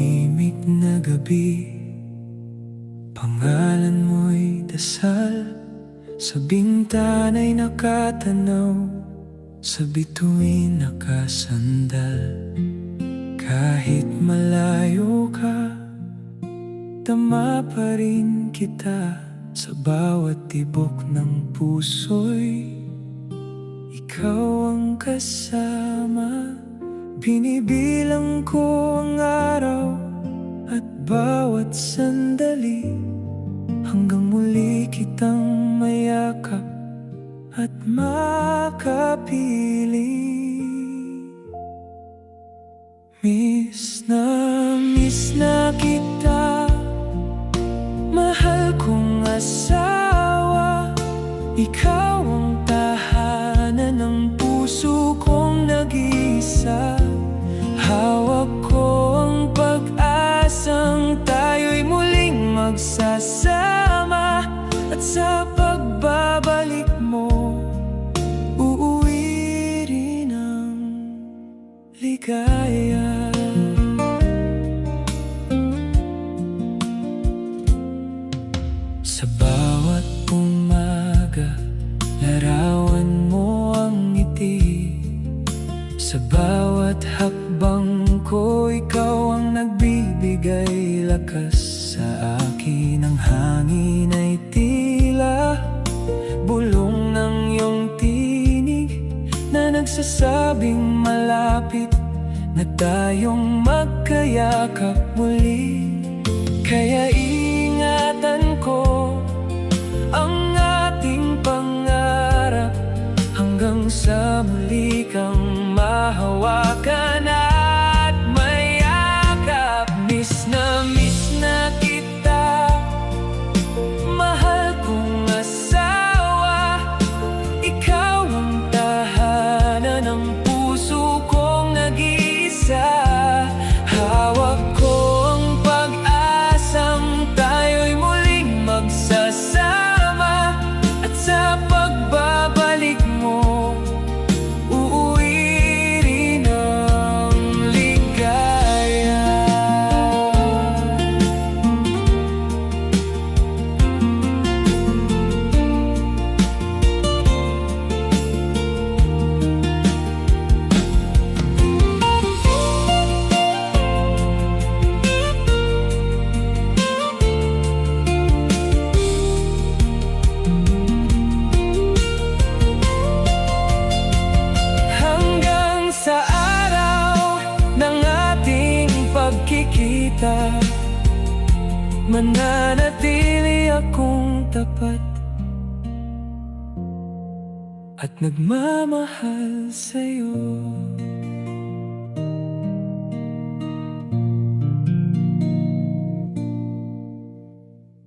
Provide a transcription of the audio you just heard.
tahimik na gabi, pangalan mo'y dasal. Sa bintana'y nakatanaw, sa bituin nakasandal. Kahit malayo ka, tama pa rin kita. Sa bawat tibok ng puso'y ikaw ang kasama. Binibilang ko ang araw at bawat sandali, hanggang muli kitang mayakap at makapiling. Miss na kita, mahal kong asawa. Ikaw ang tahanan ng puso kong nag-iisa. Hawak ko ang pag-asang tayo'y muling magsasama. At sa pagbabalik mo, uuwi rin ang ligaya. Sa bawat umaga, larawan mo ang ngiti. Sa bawat hakbang ko, ikaw ang nagbibigay lakas sa akin. Ang hangin ay tila bulong ng iyong tinig na nagsasabing malapit na tayong magkayakap muli. Kaya ingatan ko ang ating pangarap, hanggang sa muli kang mahawakan at mayakap. Miss na kita, mahal kong asawa. Ikaw ang tahanan ng puso kong nag-iisa. Hawak ko ang pag-asang tayo'y muling magsasama. At sa pagbabalik mo, uuwi rin ang ligaya. Hanggang sa araw ng ating pagkikita, mananatili akong tapat at nagmamahal sa'yo.